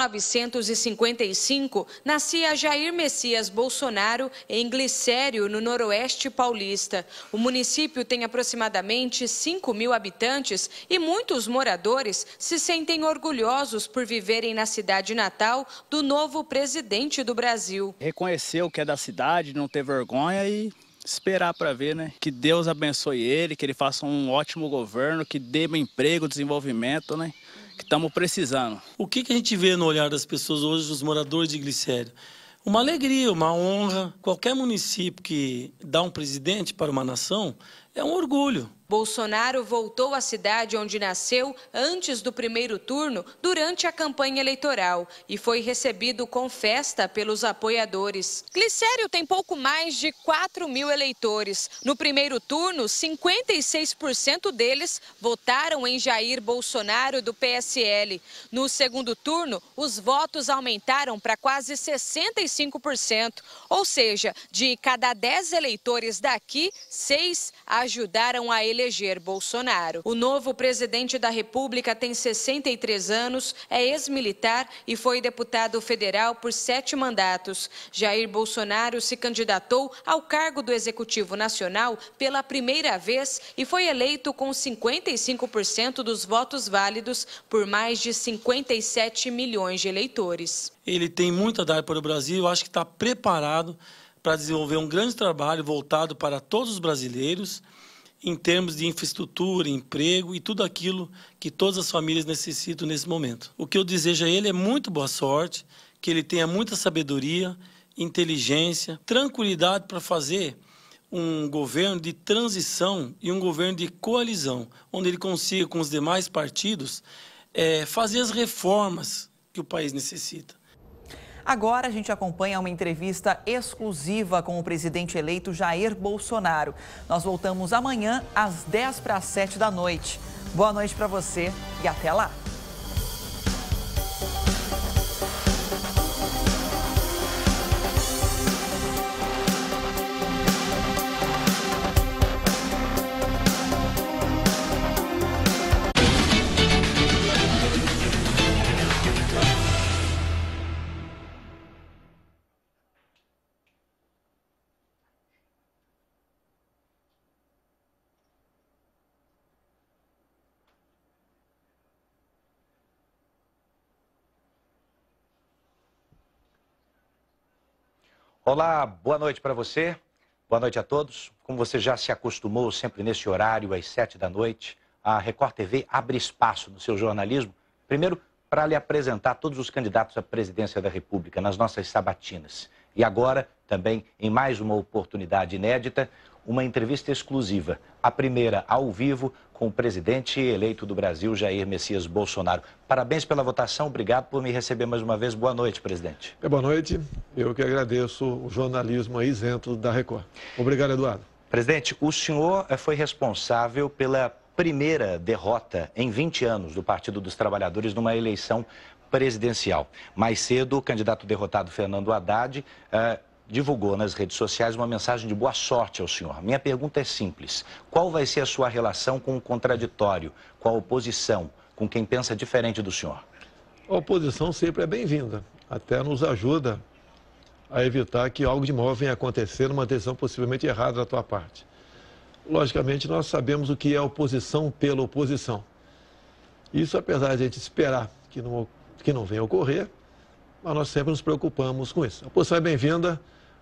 Em 1955, nascia Jair Messias Bolsonaro em Glicério, no noroeste paulista. O município tem aproximadamente 5.000 habitantes e muitos moradores se sentem orgulhosos por viverem na cidade natal do novo presidente do Brasil. Reconhecer o que é da cidade, não ter vergonha e esperar para ver, né? Que Deus abençoe ele, que ele faça um ótimo governo, que dê emprego, desenvolvimento, né? Que estamos precisando. O que a gente vê no olhar das pessoas hoje, os moradores de Glicério? Uma alegria, uma honra. Qualquer município que dá um presidente para uma nação é um orgulho. Bolsonaro voltou à cidade onde nasceu antes do primeiro turno durante a campanha eleitoral e foi recebido com festa pelos apoiadores. Glicério tem pouco mais de 4.000 eleitores. No primeiro turno, 56% deles votaram em Jair Bolsonaro do PSL. No segundo turno, os votos aumentaram para quase 65%. Ou seja, de cada 10 eleitores daqui, 6 ajudaram a eleger Bolsonaro. O novo presidente da República tem 63 anos, é ex-militar e foi deputado federal por 7 mandatos. Jair Bolsonaro se candidatou ao cargo do Executivo Nacional pela primeira vez e foi eleito com 55% dos votos válidos por mais de 57 milhões de eleitores. Ele tem muito a dar para o Brasil, eu acho que está preparado para desenvolver um grande trabalho voltado para todos os brasileiros, em termos de infraestrutura, emprego e tudo aquilo que todas as famílias necessitam nesse momento. O que eu desejo a ele é muito boa sorte, que ele tenha muita sabedoria, inteligência, tranquilidade para fazer um governo de transição e um governo de coalizão, onde ele consiga, com os demais partidos, fazer as reformas que o país necessita. Agora a gente acompanha uma entrevista exclusiva com o presidente eleito Jair Bolsonaro. Nós voltamos amanhã às 6:50 da noite. Boa noite para você e até lá. Olá, boa noite para você, boa noite a todos. Como você já se acostumou sempre nesse horário, às 7 da noite, a Record TV abre espaço no seu jornalismo, primeiro para lhe apresentar todos os candidatos à presidência da República nas nossas sabatinas. E agora, também em mais uma oportunidade inédita, uma entrevista exclusiva, a primeira ao vivo com o presidente eleito do Brasil, Jair Messias Bolsonaro. Parabéns pela votação, obrigado por me receber mais uma vez. Boa noite, presidente. Boa noite, eu que agradeço o jornalismo aí isento da Record. Obrigado, Eduardo. Presidente, o senhor foi responsável pela primeira derrota em 20 anos do Partido dos Trabalhadores numa eleição presidencial. Mais cedo, o candidato derrotado Fernando Haddad divulgou nas redes sociais uma mensagem de boa sorte ao senhor. Minha pergunta é simples. Qual vai ser a sua relação com o contraditório, com a oposição, com quem pensa diferente do senhor? A oposição sempre é bem-vinda. Até nos ajuda a evitar que algo de mal venha acontecer numa decisão possivelmente errada da tua parte. Logicamente, nós sabemos o que é oposição pela oposição. Isso, apesar de a gente esperar que não venha ocorrer, mas nós sempre nos preocupamos com isso. A oposição é bem-vinda,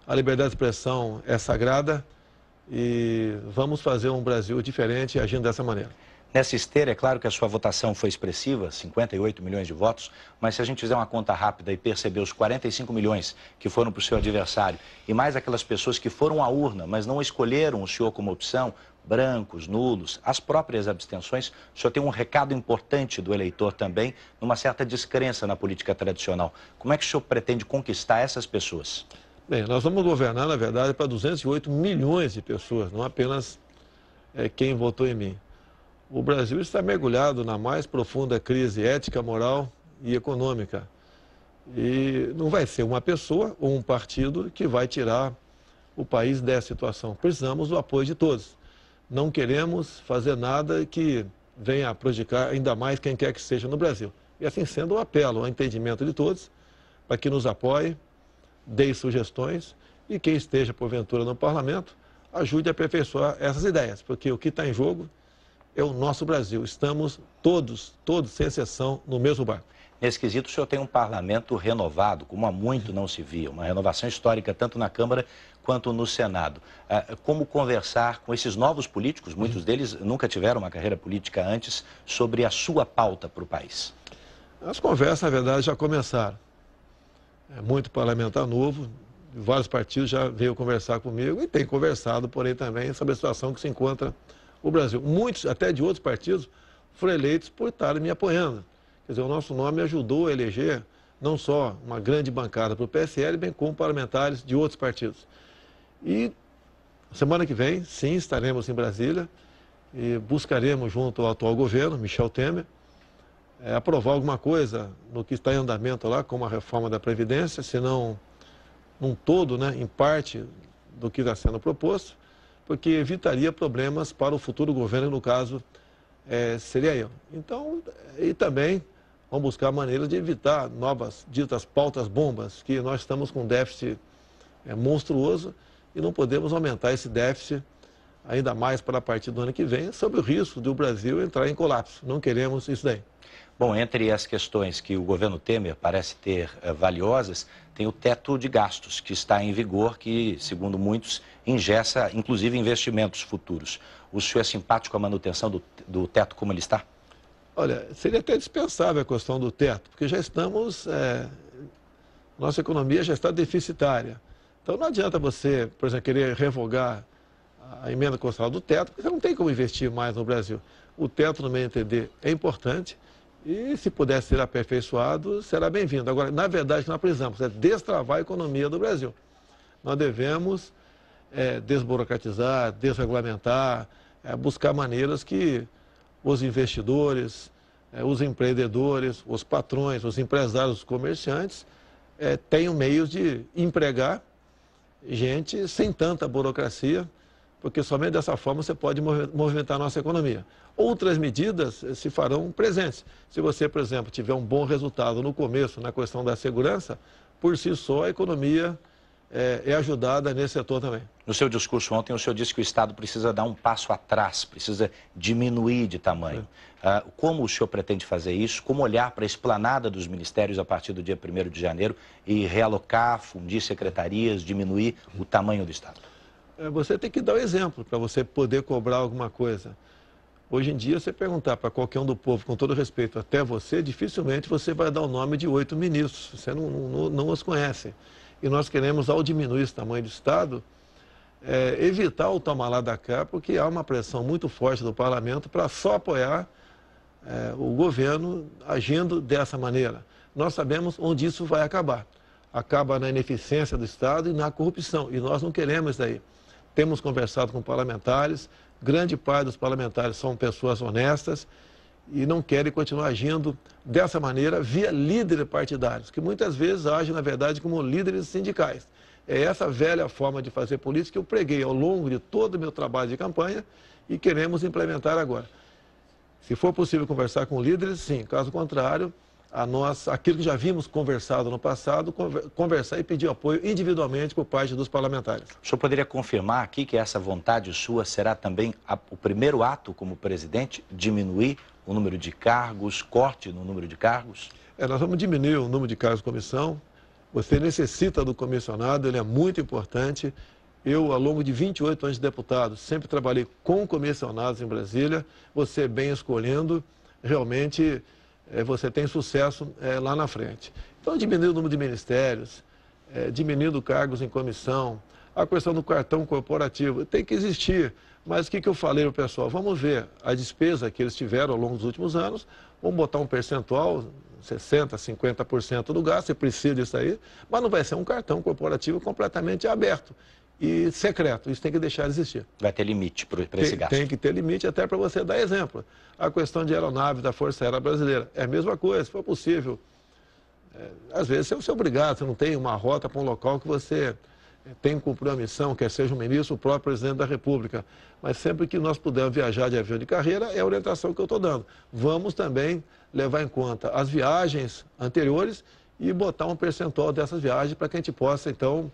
a liberdade de expressão é sagrada e vamos fazer um Brasil diferente agindo dessa maneira. Nessa esteira, é claro que a sua votação foi expressiva, 58 milhões de votos, mas se a gente fizer uma conta rápida e perceber os 45 milhões que foram para o seu adversário e mais aquelas pessoas que foram à urna, mas não escolheram o senhor como opção, brancos, nulos, as próprias abstenções, o senhor tem um recado importante do eleitor também, numa certa descrença na política tradicional. Como é que o senhor pretende conquistar essas pessoas? Bem, nós vamos governar, na verdade, para 208 milhões de pessoas, não apenas quem votou em mim. O Brasil está mergulhado na mais profunda crise ética, moral e econômica. E não vai ser uma pessoa ou um partido que vai tirar o país dessa situação. Precisamos do apoio de todos. Não queremos fazer nada que venha a prejudicar ainda mais quem quer que seja no Brasil. E assim sendo, eu apelo ao entendimento de todos para que nos apoie, dê sugestões e quem esteja, porventura, no parlamento, ajude a aperfeiçoar essas ideias, porque o que está em jogo é o nosso Brasil. Estamos todos, sem exceção, no mesmo barco. Nesse quesito, o senhor tem um parlamento renovado, como há muito não se via, uma renovação histórica tanto na Câmara quanto no Senado. Como conversar com esses novos políticos, muitos deles nunca tiveram uma carreira política antes, sobre a sua pauta para o país? As conversas, na verdade, já começaram. É muito parlamentar novo, vários partidos já veio conversar comigo e tem conversado, porém, também sobre a situação que se encontra o Brasil. Muitos, até de outros partidos, foram eleitos por estarem me apoiando. Quer dizer, o nosso nome ajudou a eleger não só uma grande bancada para o PSL, bem como parlamentares de outros partidos. E semana que vem, sim, estaremos em Brasília e buscaremos, junto ao atual governo, Michel Temer, aprovar alguma coisa no que está em andamento lá, como a reforma da Previdência, se não num todo, né, em parte do que está sendo proposto, porque evitaria problemas para o futuro governo, no caso, seria eu. Então, e também vamos buscar maneiras de evitar novas, ditas pautas bombas, que nós estamos com um déficit monstruoso e não podemos aumentar esse déficit ainda mais para a partir do ano que vem, sob o risco do Brasil entrar em colapso. Não queremos isso daí. Bom, entre as questões que o governo Temer parece ter valiosas, tem o teto de gastos, que está em vigor, que, segundo muitos, engessa, inclusive, investimentos futuros. O senhor é simpático à manutenção do teto como ele está? Olha, seria até dispensável a questão do teto, porque já estamos, nossa economia já está deficitária. Então não adianta você, por exemplo, querer revogar a emenda constitucional do teto, porque você não tem como investir mais no Brasil. O teto, no meu entender, é importante e, se puder ser aperfeiçoado, será bem-vindo. Agora, na verdade, o que nós precisamos é destravar a economia do Brasil. Nós devemos desburocratizar, desregulamentar, buscar maneiras que os investidores, os empreendedores, os patrões, os empresários, os comerciantes tenham meios de empregar gente sem tanta burocracia, porque somente dessa forma você pode movimentar a nossa economia. Outras medidas se farão presentes. Se você, por exemplo, tiver um bom resultado no começo na questão da segurança, por si só a economia é ajudada nesse setor também. No seu discurso ontem, o senhor disse que o Estado precisa dar um passo atrás, precisa diminuir de tamanho. Como o senhor pretende fazer isso? Como olhar para a esplanada dos ministérios a partir do dia 1º de janeiro e realocar, fundir secretarias, diminuir o tamanho do Estado? Você tem que dar o exemplo para você poder cobrar alguma coisa. Hoje em dia, você perguntar para qualquer um do povo, com todo respeito até você, dificilmente você vai dar o nome de 8 ministros. Você não os conhece. E nós queremos, ao diminuir esse tamanho do Estado, evitar o tomar lá da cá, porque há uma pressão muito forte do parlamento para só apoiar o governo agindo dessa maneira. Nós sabemos onde isso vai acabar. Acaba na ineficiência do Estado e na corrupção. E nós não queremos isso daí. Temos conversado com parlamentares, grande parte dos parlamentares são pessoas honestas e não querem continuar agindo dessa maneira via líderes partidários, que muitas vezes agem, na verdade, como líderes sindicais. É essa velha forma de fazer política que eu preguei ao longo de todo o meu trabalho de campanha e queremos implementar agora. Se for possível conversar com líderes, sim. Caso contrário, aquilo que já vimos conversado no passado, conversar e pedir apoio individualmente por parte dos parlamentares. O senhor poderia confirmar aqui que essa vontade sua será também o primeiro ato como presidente, diminuir o número de cargos, corte no número de cargos? Nós vamos diminuir o número de cargos de comissão. Você necessita do comissionado, ele é muito importante. Eu, ao longo de 28 anos de deputado, sempre trabalhei com comissionados em Brasília. Você bem escolhendo, realmente você tem sucesso lá na frente. Então, diminuir o número de ministérios, diminuindo cargos em comissão, a questão do cartão corporativo tem que existir. Mas o que eu falei para o pessoal? Vamos ver a despesa que eles tiveram ao longo dos últimos anos, vamos botar um percentual, 60%, 50% do gasto, você precisa disso aí, mas não vai ser um cartão corporativo completamente aberto e secreto. Isso tem que deixar de existir. Vai ter limite para esse gasto? Tem que ter limite, até para você dar exemplo. A questão de aeronave da Força Aérea Brasileira é a mesma coisa, se for possível. Às vezes você é obrigado, você não tem uma rota para um local que você tem que cumprir uma missão, quer seja um ministro, o próprio presidente da República. Mas sempre que nós pudermos viajar de avião de carreira, é a orientação que eu estou dando. Vamos também levar em conta as viagens anteriores e botar um percentual dessas viagens para que a gente possa, então,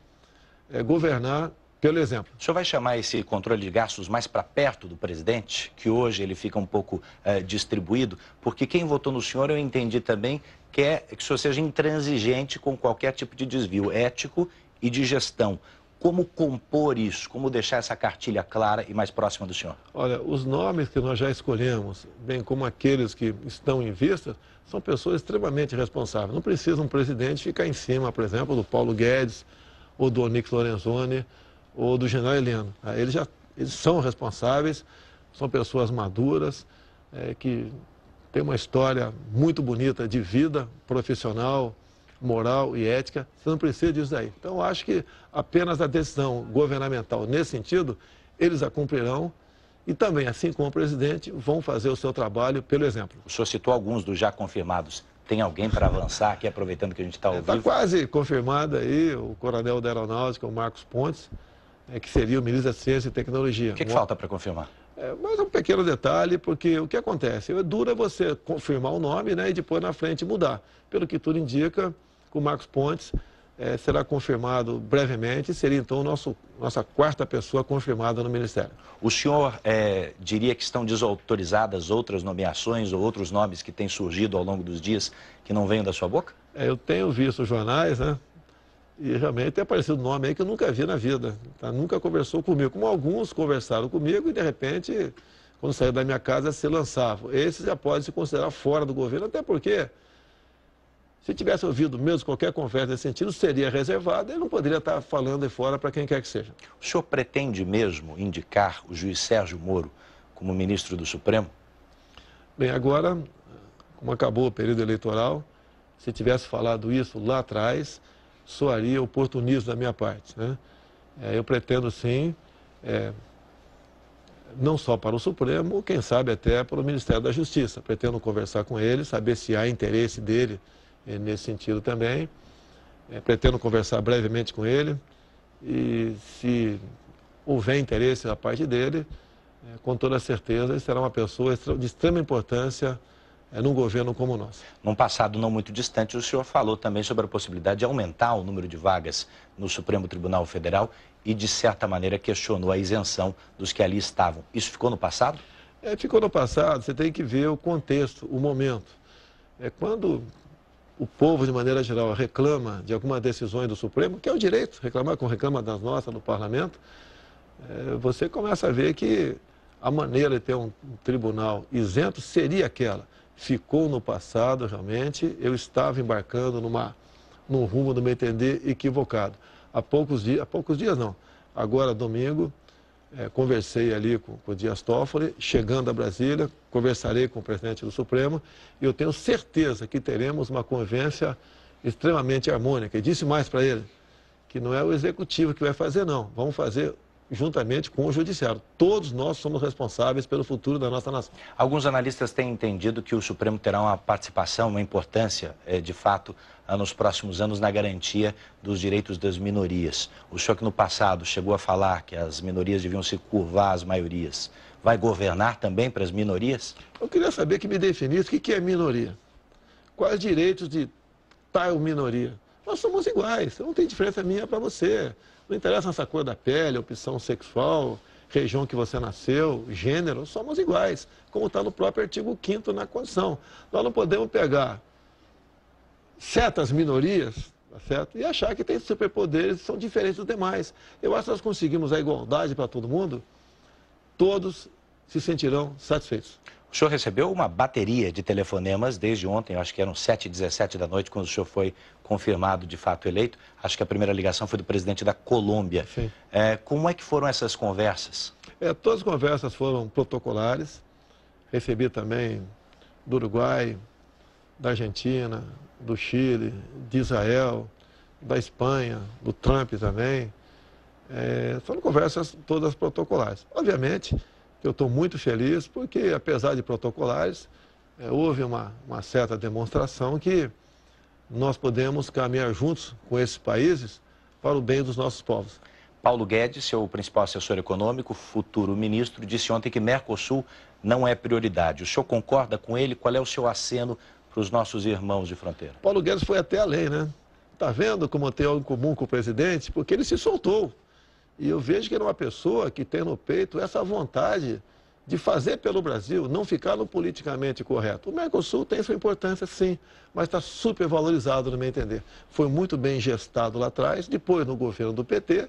governar pelo exemplo. O senhor vai chamar esse controle de gastos mais para perto do presidente, que hoje ele fica um pouco distribuído? Porque quem votou no senhor, eu entendi também, quer que o senhor seja intransigente com qualquer tipo de desvio ético e de gestão. Como compor isso? Como deixar essa cartilha clara e mais próxima do senhor? Olha, os nomes que nós já escolhemos, bem como aqueles que estão em vista, são pessoas extremamente responsáveis. Não precisa um presidente ficar em cima, por exemplo, do Paulo Guedes, ou do Onyx Lorenzoni, ou do general Heleno. Eles são responsáveis, são pessoas maduras, que têm uma história muito bonita de vida profissional, moral e ética. Você não precisa disso daí. Então, eu acho que apenas a decisão governamental nesse sentido, eles a cumprirão e também, assim como o presidente, vão fazer o seu trabalho pelo exemplo. O senhor citou alguns dos já confirmados. Tem alguém para avançar aqui, aproveitando que a gente está ao vivo? Está quase confirmado aí o coronel da Aeronáutica, o Marcos Pontes, que seria o ministro da Ciência e Tecnologia. O que falta para confirmar? Mas um pequeno detalhe, porque o que acontece? Duro é você confirmar o nome, né, e depois na frente mudar. Pelo que tudo indica, o Marcos Pontes será confirmado brevemente, seria então nossa quarta pessoa confirmada no Ministério. O senhor diria que estão desautorizadas outras nomeações ou outros nomes que têm surgido ao longo dos dias que não venham da sua boca? Eu tenho visto os jornais, né? E realmente tem aparecido um nome aí que eu nunca vi na vida, tá? Nunca conversou comigo, como alguns conversaram comigo e de repente, quando saiu da minha casa, se lançavam. Esse já pode se considerar fora do governo, até porque, se tivesse ouvido mesmo qualquer conversa nesse sentido, seria reservado e não poderia estar falando aí fora para quem quer que seja. O senhor pretende mesmo indicar o juiz Sérgio Moro como ministro do Supremo? Bem, agora, como acabou o período eleitoral, se tivesse falado isso lá atrás, soaria oportunismo da minha parte, né? Eu pretendo sim, não só para o Supremo, quem sabe até para o Ministério da Justiça. Pretendo conversar com ele, saber se há interesse dele nesse sentido também. Pretendo conversar brevemente com ele e se houver interesse da parte dele, com toda certeza ele será uma pessoa de extrema importância num governo como o nosso. Num passado não muito distante, o senhor falou também sobre a possibilidade de aumentar o número de vagas no Supremo Tribunal Federal e, de certa maneira, questionou a isenção dos que ali estavam. Isso ficou no passado? Ficou no passado. Você tem que ver o contexto, o momento. Quando o povo, de maneira geral, reclama de algumas decisões do Supremo, que é o direito, reclama das nossas, do Parlamento, você começa a ver que a maneira de ter um tribunal isento seria aquela. Ficou no passado, realmente, eu estava embarcando num rumo, do meu entender, equivocado. Há poucos dias não, agora domingo, conversei ali com o Dias Toffoli, chegando a Brasília, conversarei com o presidente do Supremo e eu tenho certeza que teremos uma convivência extremamente harmônica. E disse mais para ele, que não é o executivo que vai fazer, não, vamos fazer juntamente com o judiciário. Todos nós somos responsáveis pelo futuro da nossa nação. Alguns analistas têm entendido que o Supremo terá uma participação, uma importância, de fato, nos próximos anos na garantia dos direitos das minorias. O senhor que no passado chegou a falar que as minorias deviam se curvar às maiorias, vai governar também para as minorias? Eu queria saber que me definisse o que é minoria. Quais direitos de tal minoria? Nós somos iguais, não tem diferença minha para você. Não interessa essa cor da pele, opção sexual, região que você nasceu, gênero, somos iguais, como está no próprio artigo 5º na Constituição. Nós não podemos pegar certas minorias, tá certo? E achar que tem superpoderes que são diferentes dos demais. Eu acho que nós conseguimos a igualdade para todo mundo, todos se sentirão satisfeitos. O senhor recebeu uma bateria de telefonemas desde ontem, eu acho que eram 7h17 da noite, quando o senhor foi confirmado de fato eleito. Acho que a primeira ligação foi do presidente da Colômbia. Sim. Como é que foram essas conversas? Todas as conversas foram protocolares. Recebi também do Uruguai, da Argentina, do Chile, de Israel, da Espanha, do Trump também. Foram conversas todas protocolares. Obviamente, eu estou muito feliz porque, apesar de protocolares, houve uma certa demonstração que nós podemos caminhar juntos com esses países para o bem dos nossos povos. Paulo Guedes, seu principal assessor econômico, futuro ministro, disse ontem que Mercosul não é prioridade. O senhor concorda com ele? Qual é o seu aceno para os nossos irmãos de fronteira? Paulo Guedes foi até além, né? Está vendo como tem algo em comum com o presidente? Porque ele se soltou. E eu vejo que ele é uma pessoa que tem no peito essa vontade de fazer pelo Brasil, não ficar no politicamente correto. O Mercosul tem sua importância, sim, mas está super valorizado, no meu entender. Foi muito bem gestado lá atrás, depois, no governo do PT,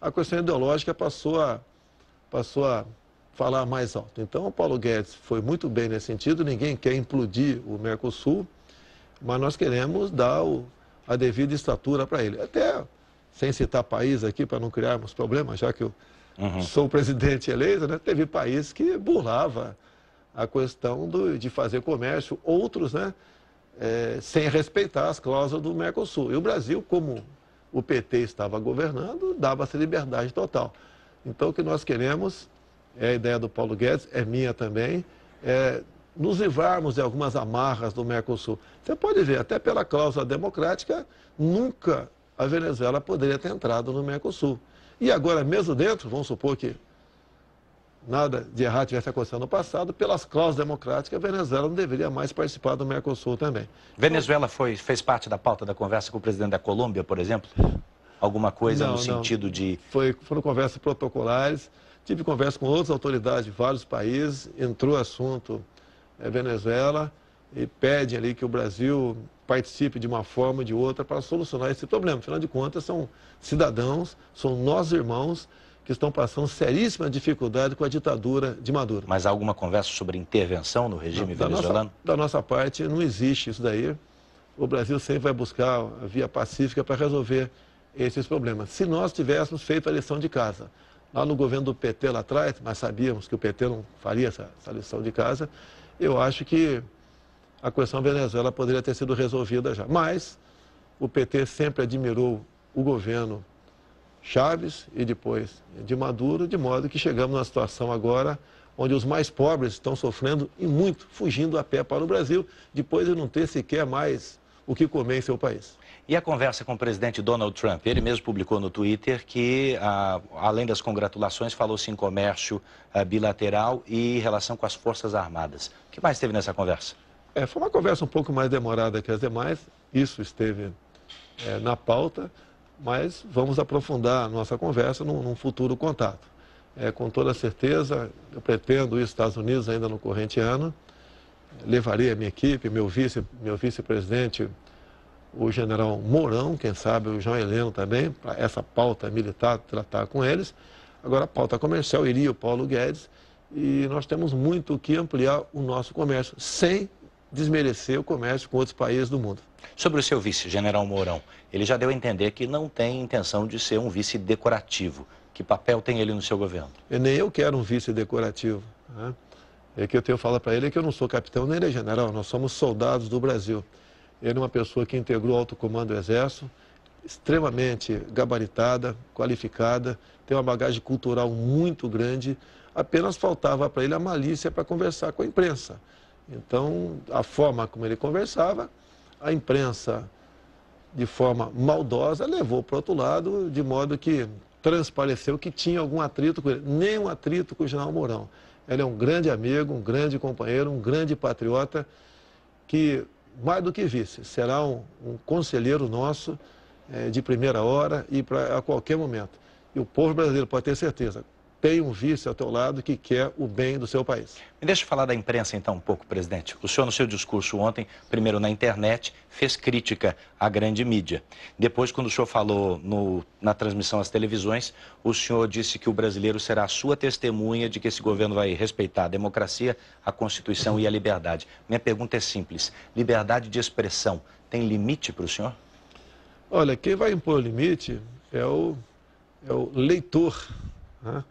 a questão ideológica passou a falar mais alto. Então, o Paulo Guedes foi muito bem nesse sentido, ninguém quer implodir o Mercosul, mas nós queremos dar a devida estatura para ele. Até, sem citar país aqui, para não criarmos problemas, já que eu sou o presidente eleito, né? Teve país que burlava a questão de fazer comércio, outros, né? Sem respeitar as cláusulas do Mercosul. E o Brasil, como o PT estava governando, dava-se liberdade total. Então, o que nós queremos, é a ideia do Paulo Guedes, é minha também, nos livrarmos de algumas amarras do Mercosul. Você pode ver, até pela cláusula democrática, nunca a Venezuela poderia ter entrado no Mercosul. E agora, mesmo dentro, vamos supor que nada de errado tivesse acontecido no passado, pelas cláusulas democráticas, a Venezuela não deveria mais participar do Mercosul também. Venezuela fez parte da pauta da conversa com o presidente da Colômbia, por exemplo? Alguma coisa no sentido de... Foram conversas protocolares, tive conversa com outras autoridades de vários países, entrou o assunto Venezuela e pede ali que o Brasil participe de uma forma ou de outra para solucionar esse problema. Afinal de contas, são cidadãos, são nossos irmãos que estão passando seríssima dificuldade com a ditadura de Maduro. Mas há alguma conversa sobre intervenção no regime venezuelano? Da nossa parte, não existe isso daí. O Brasil sempre vai buscar a via pacífica para resolver esses problemas. Se nós tivéssemos feito a lição de casa, lá no governo do PT lá atrás, mas sabíamos que o PT não faria essa lição de casa, eu acho que a questão Venezuela poderia ter sido resolvida já. Mas o PT sempre admirou o governo Chávez e depois de Maduro, de modo que chegamos numa situação agora onde os mais pobres estão sofrendo e muito, fugindo a pé para o Brasil, depois de não ter sequer mais o que comer em seu país. E a conversa com o presidente Donald Trump? Ele mesmo publicou no Twitter que, além das congratulações, falou-se em comércio bilateral e relação com as Forças Armadas. O que mais teve nessa conversa? Foi uma conversa um pouco mais demorada que as demais, isso esteve na pauta, mas vamos aprofundar a nossa conversa num futuro contato. Com toda certeza, eu pretendo ir aos Estados Unidos ainda no corrente ano, levarei a minha equipe, meu vice-presidente, o general Mourão, quem sabe o João Heleno também, para essa pauta militar, tratar com eles. Agora, a pauta comercial iria o Paulo Guedes e nós temos muito o que ampliar o nosso comércio, sem desmerecer o comércio com outros países do mundo. Sobre o seu vice, general Mourão, ele já deu a entender que não tem intenção de ser um vice decorativo. Que papel tem ele no seu governo? Nem eu quero um vice decorativo, né? Que eu tenho que falar para ele é que eu não sou capitão nem ele é general, nós somos soldados do Brasil. Ele é uma pessoa que integrou o alto comando do Exército, extremamente gabaritada, qualificada, tem uma bagagem cultural muito grande, apenas faltava para ele a malícia para conversar com a imprensa. Então, a forma como ele conversava, a imprensa, de forma maldosa, levou para o outro lado, de modo que transpareceu que tinha algum atrito com ele. Nem um atrito com o general Mourão. Ele é um grande amigo, um grande companheiro, um grande patriota, que, mais do que vice, será um conselheiro nosso de primeira hora e a qualquer momento. E o povo brasileiro pode ter certeza, tem um vice ao teu lado que quer o bem do seu país. Me deixa falar da imprensa então um pouco, presidente. O senhor, no seu discurso ontem, primeiro na internet, fez crítica à grande mídia. Depois, quando o senhor falou na transmissão às televisões, o senhor disse que o brasileiro será a sua testemunha de que esse governo vai respeitar a democracia, a Constituição e a liberdade. Minha pergunta é simples. Liberdade de expressão tem limite para o senhor? Olha, quem vai impor o limite é o leitor, né?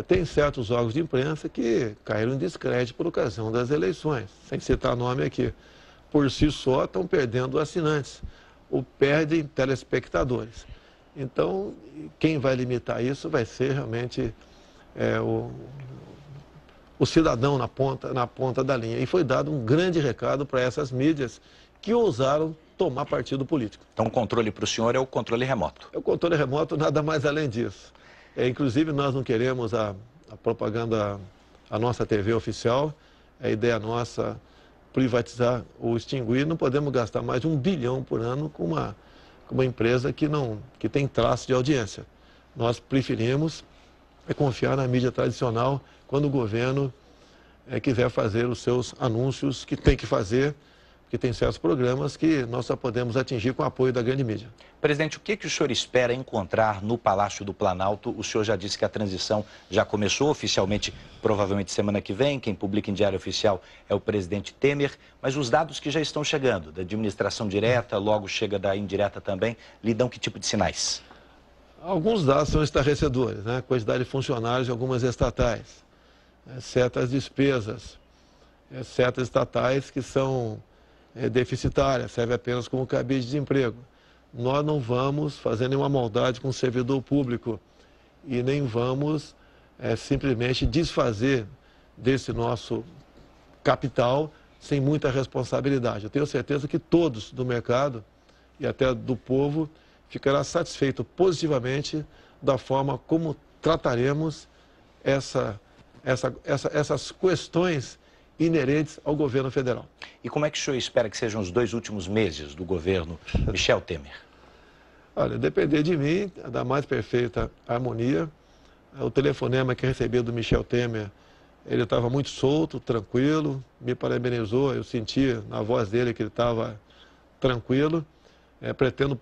Tem certos órgãos de imprensa que caíram em descrédito por ocasião das eleições, sem citar nome aqui. Por si só, estão perdendo assinantes, ou perdem telespectadores. Então, quem vai limitar isso vai ser realmente o cidadão na ponta da linha. E foi dado um grande recado para essas mídias que ousaram tomar partido político. Então o controle para o senhor é o controle remoto? É o controle remoto, nada mais além disso. Inclusive nós não queremos a propaganda, a nossa TV oficial, a ideia nossa privatizar ou extinguir, não podemos gastar mais de 1 bilhão por ano com uma empresa que tem traço de audiência. Nós preferimos confiar na mídia tradicional quando o governo quiser fazer os seus anúncios que tem que fazer, porque tem certos programas que nós só podemos atingir com o apoio da grande mídia. Presidente, o que o senhor espera encontrar no Palácio do Planalto? O senhor já disse que a transição já começou oficialmente, provavelmente semana que vem. Quem publica em Diário Oficial é o presidente Temer. Mas os dados que já estão chegando, da administração direta, logo chega da indireta também, lhe dão que tipo de sinais? Alguns dados são estarrecedores, né? Quantidade de funcionários de algumas estatais, certas despesas, certas estatais que são deficitárias, serve apenas como cabide de desemprego. Nós não vamos fazer nenhuma maldade com o servidor público e nem vamos simplesmente desfazer desse nosso capital sem muita responsabilidade. Eu tenho certeza que todos do mercado e até do povo ficará satisfeito positivamente da forma como trataremos essas questões inerentes ao governo federal. E como é que o senhor espera que sejam os 2 últimos meses do governo Michel Temer? Olha, depender de mim, da mais perfeita harmonia. O telefonema que recebi do Michel Temer, ele estava muito solto, tranquilo, me parabenizou, eu senti na voz dele que ele estava tranquilo. Pretendo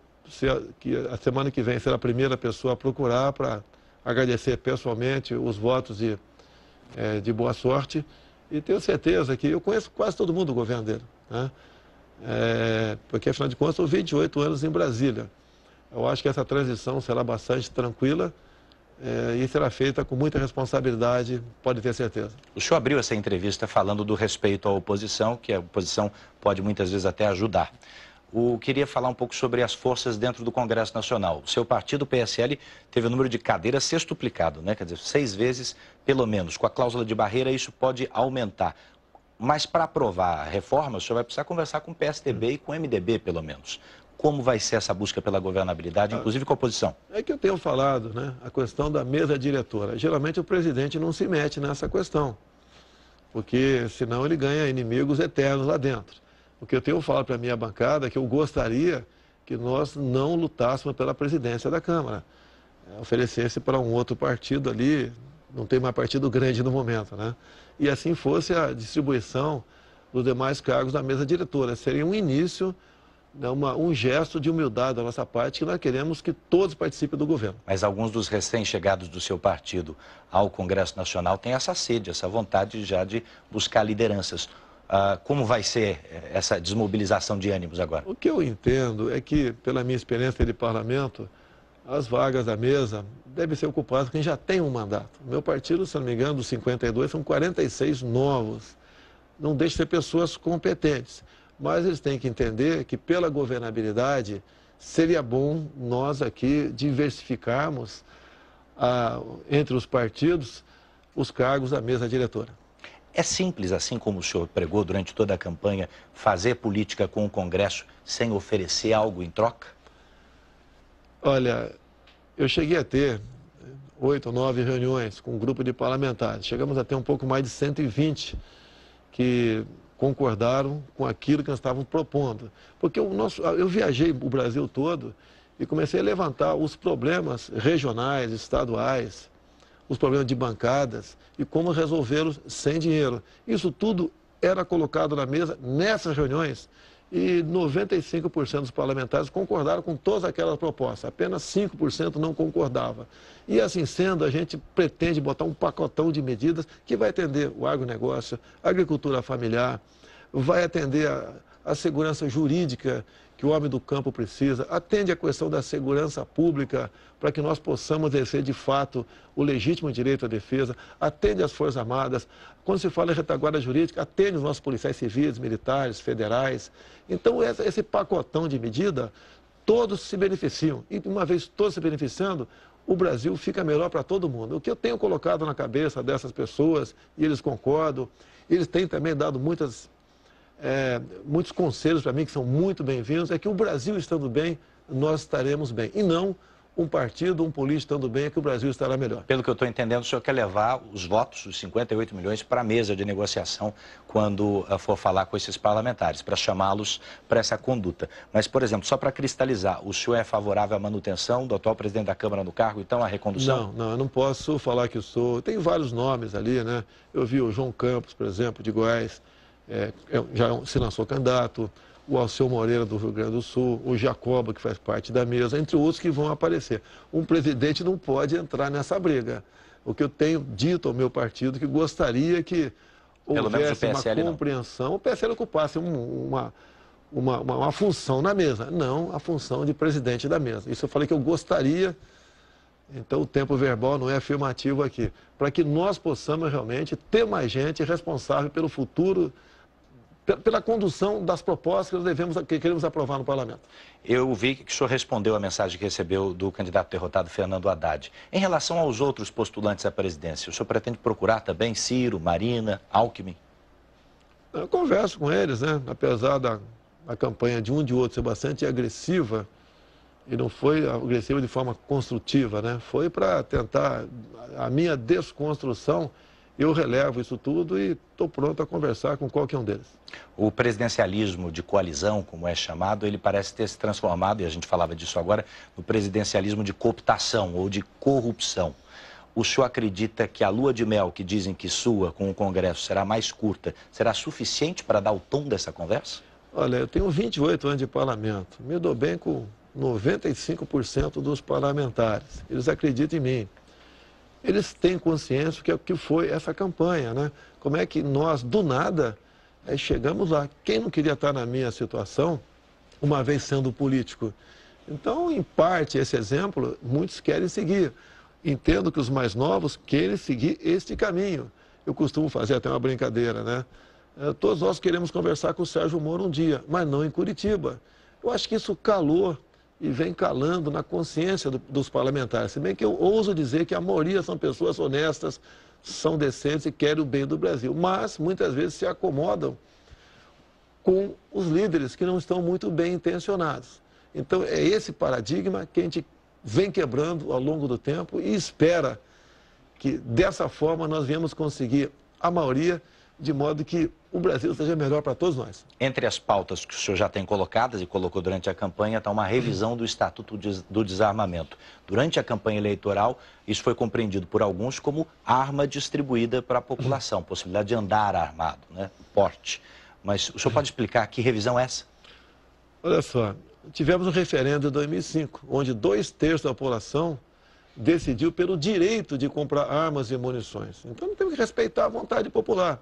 que a semana que vem ser a primeira pessoa a procurar para agradecer pessoalmente os votos de boa sorte. E tenho certeza que eu conheço quase todo mundo do governo dele, né? Porque, afinal de contas, estou 28 anos em Brasília. Eu acho que essa transição será bastante tranquila e será feita com muita responsabilidade, pode ter certeza. O senhor abriu essa entrevista falando do respeito à oposição, que a oposição pode muitas vezes até ajudar. Queria falar um pouco sobre as forças dentro do Congresso Nacional. O seu partido, o PSL, teve o número de cadeiras sextuplicado, né? Quer dizer, 6 vezes, pelo menos. Com a cláusula de barreira, isso pode aumentar. Mas para aprovar a reforma, o senhor vai precisar conversar com o PSDB e com o MDB, pelo menos. Como vai ser essa busca pela governabilidade, inclusive com a oposição? É que eu tenho falado, né? A questão da mesa diretora. Geralmente o presidente não se mete nessa questão, porque senão ele ganha inimigos eternos lá dentro. O que eu tenho falado para a minha bancada é que eu gostaria que nós não lutássemos pela presidência da Câmara. Oferecesse para um outro partido ali, não tem mais partido grande no momento, né? E assim fosse a distribuição dos demais cargos da mesa diretora. Seria um início, né, um gesto de humildade da nossa parte, que nós queremos que todos participem do governo. Mas alguns dos recém-chegados do seu partido ao Congresso Nacional têm essa sede, essa vontade já de buscar lideranças. Como vai ser essa desmobilização de ânimos agora? O que eu entendo é que, pela minha experiência de parlamento, as vagas da mesa devem ser ocupadas por quem já tem um mandato. O meu partido, se não me engano, dos 52, são 46 novos. Não deixa de ser pessoas competentes. Mas eles têm que entender que, pela governabilidade, seria bom nós aqui diversificarmos entre os partidos os cargos da mesa diretora. É simples, assim como o senhor pregou durante toda a campanha, fazer política com o Congresso sem oferecer algo em troca? Olha, eu cheguei a ter 8 ou 9 reuniões com um grupo de parlamentares. Chegamos a ter um pouco mais de 120 que concordaram com aquilo que nós estávamos propondo. Porque eu viajei o Brasil todo e comecei a levantar os problemas regionais, estaduais, os problemas de bancadas e como resolvê-los sem dinheiro. Isso tudo era colocado na mesa nessas reuniões e 95% dos parlamentares concordaram com todas aquelas propostas, apenas 5% não concordava. E assim sendo, a gente pretende botar um pacotão de medidas que vai atender o agronegócio, a agricultura familiar, vai atender a segurança jurídica que o homem do campo precisa, atende a questão da segurança pública para que nós possamos exercer de fato o legítimo direito à defesa, atende as Forças Armadas, quando se fala em retaguarda jurídica, atende os nossos policiais civis, militares, federais. Então, esse pacotão de medida, todos se beneficiam. E uma vez todos se beneficiando, o Brasil fica melhor para todo mundo. O que eu tenho colocado na cabeça dessas pessoas, e eles concordam, eles têm também dado muitas muitos conselhos para mim que são muito bem-vindos, é que o Brasil estando bem, nós estaremos bem. E não um partido, um político estando bem, é que o Brasil estará melhor. Pelo que eu estou entendendo, o senhor quer levar os votos, os 58 milhões, para a mesa de negociação quando for falar com esses parlamentares, para chamá-los para essa conduta. Mas, por exemplo, só para cristalizar, o senhor é favorável à manutenção do atual presidente da Câmara no cargo, então à recondução? Não, eu não posso falar que eu sou... Tem vários nomes ali, né? Eu vi o João Campos, por exemplo, de Goiás, já se lançou candidato, o Alceu Moreira do Rio Grande do Sul, o Jacoba, que faz parte da mesa, entre outros que vão aparecer. Um presidente não pode entrar nessa briga. O que eu tenho dito ao meu partido, que gostaria que houvesse uma compreensão, o PSL ocupasse uma função na mesa, não a função de presidente da mesa. Isso eu falei que eu gostaria, então o tempo verbal não é afirmativo aqui, para que nós possamos realmente ter mais gente responsável pelo futuro, pela condução das propostas que queremos aprovar no parlamento. Eu vi que o senhor respondeu a mensagem que recebeu do candidato derrotado Fernando Haddad. Em relação aos outros postulantes à presidência, o senhor pretende procurar também Ciro, Marina, Alckmin? Eu converso com eles, né? Apesar da campanha de um e de outro ser bastante agressiva, e não foi agressiva de forma construtiva, né? Foi para tentar a minha desconstrução. Eu relevo isso tudo e estou pronto a conversar com qualquer um deles. O presidencialismo de coalizão, como é chamado, ele parece ter se transformado, e a gente falava disso agora, no presidencialismo de cooptação ou de corrupção. O senhor acredita que a lua de mel, que dizem que sua com o Congresso será mais curta, será suficiente para dar o tom dessa conversa? Olha, eu tenho 28 anos de parlamento, me dou bem com 95% dos parlamentares. Eles acreditam em mim. Eles têm consciência do que foi essa campanha, né? Como é que nós, do nada, chegamos lá. Quem não queria estar na minha situação, uma vez sendo político? Então, em parte, esse exemplo, muitos querem seguir. Entendo que os mais novos querem seguir este caminho. Eu costumo fazer até uma brincadeira, né? Todos nós queremos conversar com o Sérgio Moro um dia, mas não em Curitiba. Eu acho que isso calou e vem calando na consciência dos parlamentares. Se bem que eu ouso dizer que a maioria são pessoas honestas, são decentes e querem o bem do Brasil. Mas, muitas vezes, se acomodam com os líderes que não estão muito bem intencionados. Então, é esse paradigma que a gente vem quebrando ao longo do tempo e espera que, dessa forma, nós venhamos conseguir a maioria, de modo que o Brasil seja melhor para todos nós. Entre as pautas que o senhor já tem colocadas e colocou durante a campanha está uma revisão do Estatuto do Desarmamento. Durante a campanha eleitoral, isso foi compreendido por alguns como arma distribuída para a população, possibilidade de andar armado, né? Porte. Mas o senhor pode explicar que revisão é essa? Olha só, tivemos um referendo em 2005, onde 2/3 da população decidiu pelo direito de comprar armas e munições. Então, temos que respeitar a vontade popular.